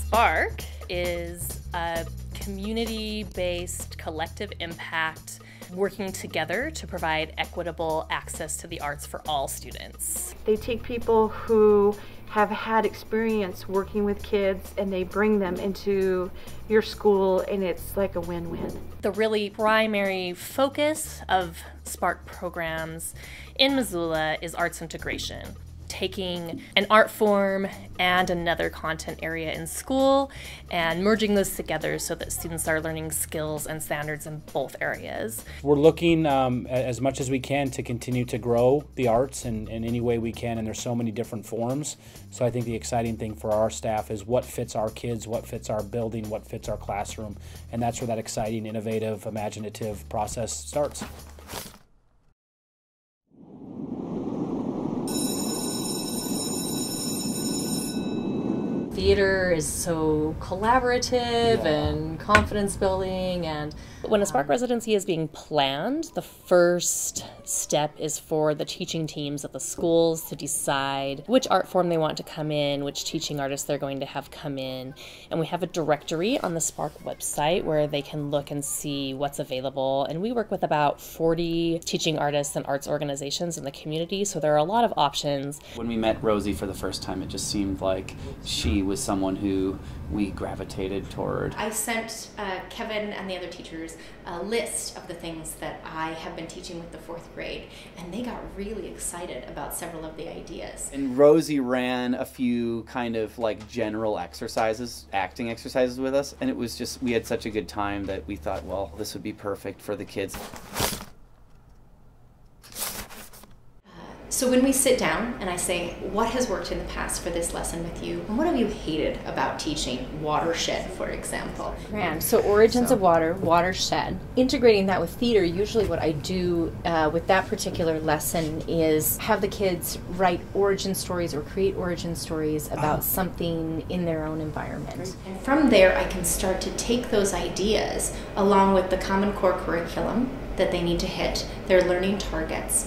Spark is a community-based collective impact working together to provide equitable access to the arts for all students. They take people who have had experience working with kids and they bring them into your school, and it's like a win-win. The really primary focus of Spark programs in Missoula is arts integration, taking an art form and another content area in school and merging those together so that students are learning skills and standards in both areas. We're looking as much as we can to continue to grow the arts in any way we can, and there's so many different forms. So I think the exciting thing for our staff is what fits our kids, what fits our building, what fits our classroom, and that's where that exciting, innovative, imaginative process starts. Theater is so collaborative and confidence building, and when a Spark residency is being planned, the first step is for the teaching teams at the schools to decide which art form they want to come in, which teaching artists they're going to have come in, and we have a directory on the Spark website where they can look and see what's available, and we work with about 40 teaching artists and arts organizations in the community, so there are a lot of options. When we met Rosie for the first time, it just seemed like she was someone who we gravitated toward. I sent Kevin and the other teachers a list of the things that I have been teaching with the 4th grade, and they got really excited about several of the ideas. And Rosie ran a few kind of like general exercises, acting exercises with us, and it was just, we had such a good time that we thought, well, this would be perfect for the kids. So when we sit down and I say, what has worked in the past for this lesson with you? And what have you hated about teaching watershed, for example? Grand. So origins of water, watershed. Integrating that with theater, usually what I do with that particular lesson is have the kids write origin stories or create origin stories about something in their own environment. And from there, I can start to take those ideas along with the Common Core curriculum that they need to hit, their learning targets,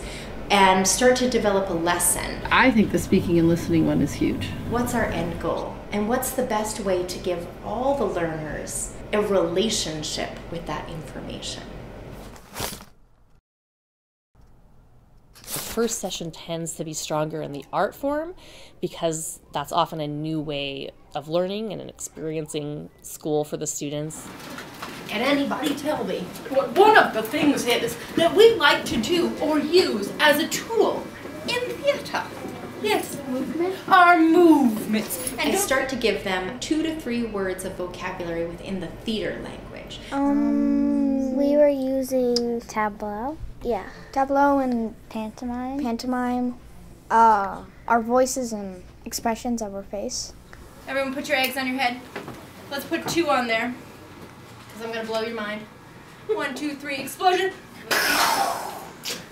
and start to develop a lesson. I think the speaking and listening one is huge. What's our end goal? And what's the best way to give all the learners a relationship with that information? The first session tends to be stronger in the art form because that's often a new way of learning and experiencing school for the students. Can anybody tell me what one of the things is that we like to do or use as a tool in theater? Yes, movement. Our movements. And start to give them 2 to 3 words of vocabulary within the theater language. We were using tableau. Yeah, tableau and pantomime. Pantomime. Our voices and expressions of our face. Everyone put your eggs on your head. Let's put 2 on there, because I'm going to blow your mind. 1, 2, 3, explosion.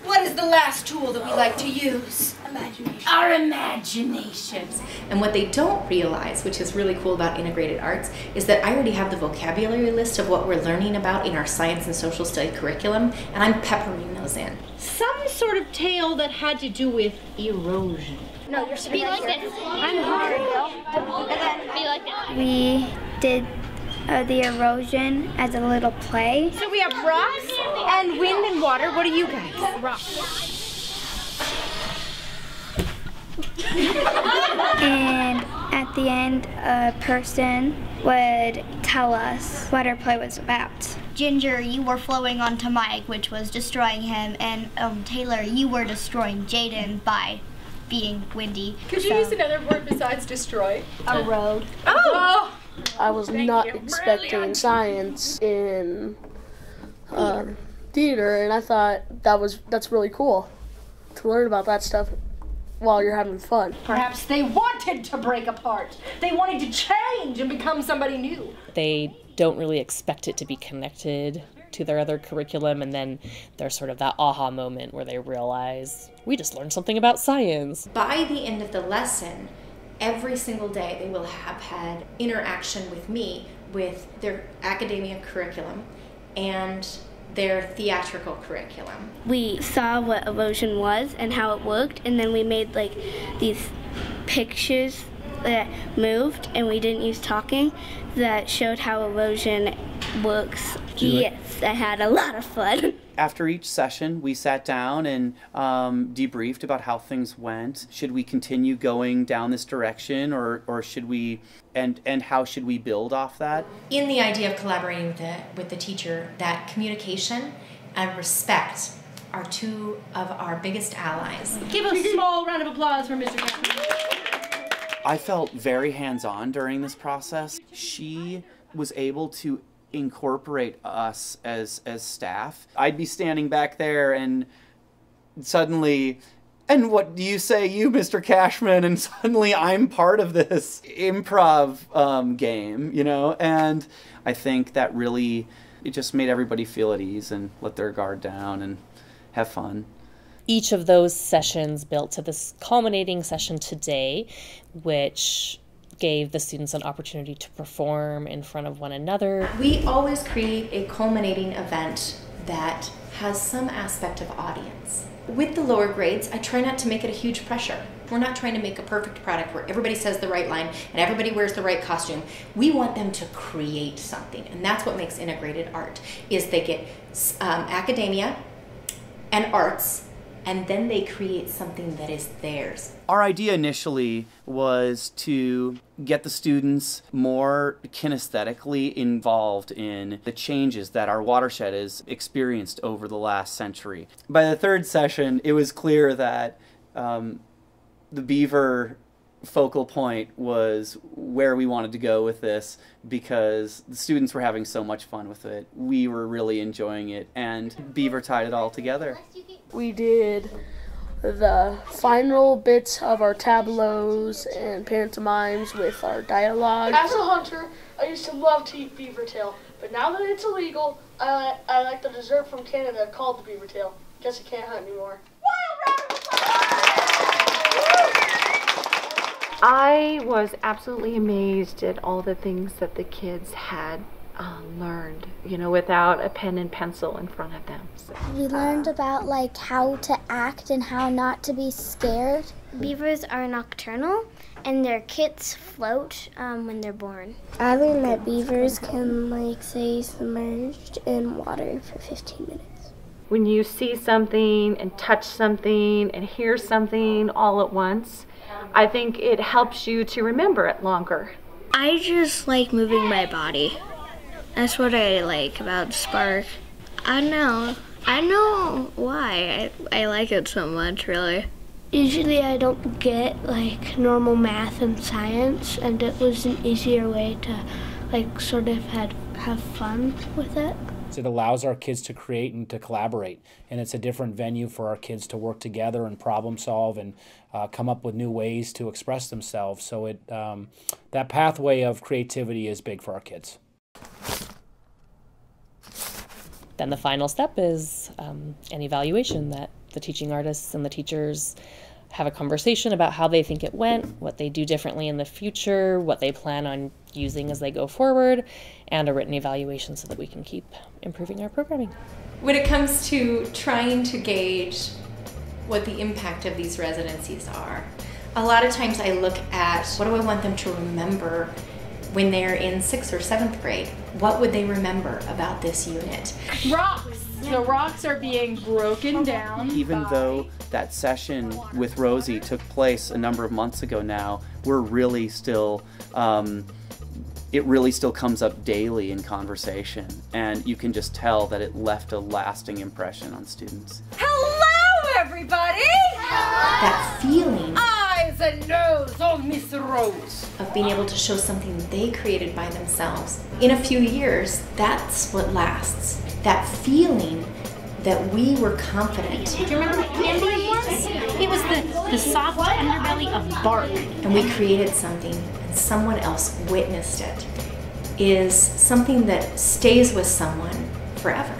What is the last tool that we like to use? Imagination. Our imaginations. And what they don't realize, which is really cool about integrated arts, is that I already have the vocabulary list of what we're learning about in our science and social study curriculum, and I'm peppering those in. Some sort of tale that had to do with erosion. No, you're Be like this. I'm hard. And then be like this. We did the erosion as a little play. So we have rocks and wind and water. What are you guys? Rocks. And at the end, a person would tell us what our play was about. Ginger, you were flowing onto Mike, which was destroying him, and Taylor, you were destroying Jaden by being windy. Could you use another word besides destroy? Erode. Oh! I was not expecting science in theater, and I thought that's really cool to learn about that stuff while you're having fun. Perhaps they wanted to break apart. They wanted to change and become somebody new. They don't really expect it to be connected to their other curriculum, and then there's sort of that aha moment where they realize, we just learned something about science. By the end of the lesson, every single day they will have had interaction with me with their academia curriculum and their theatrical curriculum. We saw what erosion was and how it worked, and then we made like these pictures that moved and we didn't use talking that showed how erosion works. Yes, I had a lot of fun. After each session, we sat down and debriefed about how things went. Should we continue going down this direction, or should we, and how should we build off that? In the idea of collaborating with the teacher, that communication and respect are two of our biggest allies. Give a small round of applause for Mr. Cashman. I felt very hands-on during this process. She was able to incorporate us as staff. I'd be standing back there and suddenly, and what do you say, you Mr. Cashman? And suddenly I'm part of this improv game, you know? And I think that really, it just made everybody feel at ease and let their guard down and have fun. Each of those sessions built to this culminating session today, which gave the students an opportunity to perform in front of one another. We always create a culminating event that has some aspect of audience. With the lower grades, I try not to make it a huge pressure. We're not trying to make a perfect product where everybody says the right line and everybody wears the right costume. We want them to create something, and that's what makes integrated art, is they get academia and arts, and then they create something that is theirs. Our idea initially was to get the students more kinesthetically involved in the changes that our watershed has experienced over the last century. By the third session, it was clear that the beaver focal point was where we wanted to go with this, because the students were having so much fun with it. We were really enjoying it, and beaver tied it all together. We did the final bits of our tableaus and pantomimes with our dialogue. As a hunter, I used to love to eat beaver tail, but now that it's illegal, I like the dessert from Canada called the beaver tail. Guess I can't hunt anymore. I was absolutely amazed at all the things that the kids had learned, you know, without a pen and pencil in front of them. So, we learned about like how to act and how not to be scared. Beavers are nocturnal and their kits float when they're born. I learned that beavers can like stay submerged in water for 15 minutes. When you see something and touch something and hear something all at once, I think it helps you to remember it longer. I just like moving my body. That's what I like about Spark. I know why I like it so much, really. Usually I don't get like normal math and science, and it was an easier way to like sort of have fun with it. It allows our kids to create and to collaborate, and it's a different venue for our kids to work together and problem solve and come up with new ways to express themselves. So that pathway of creativity is big for our kids. Then the final step is an evaluation that the teaching artists and the teachers have a conversation about how they think it went, what they do differently in the future, what they plan on using as they go forward, and a written evaluation so that we can keep improving our programming. When it comes to trying to gauge what the impact of these residencies are, a lot of times I look at what do I want them to remember when they're in 6th or 7th grade. What would they remember about this unit? Rocks! The rocks are being broken down. Even though that session with Rosie took place a number of months ago now, we're really still, it really still comes up daily in conversation, and you can just tell that it left a lasting impression on students. Hello, everybody! That feeling Eyes and nose on Miss Rose. of being able to show something they created by themselves. In a few years, that's what lasts. That feeling that we were confident. Do you remember what candy was? It was the soft underbelly of bark. And we created something and someone else witnessed it, is something that stays with someone forever.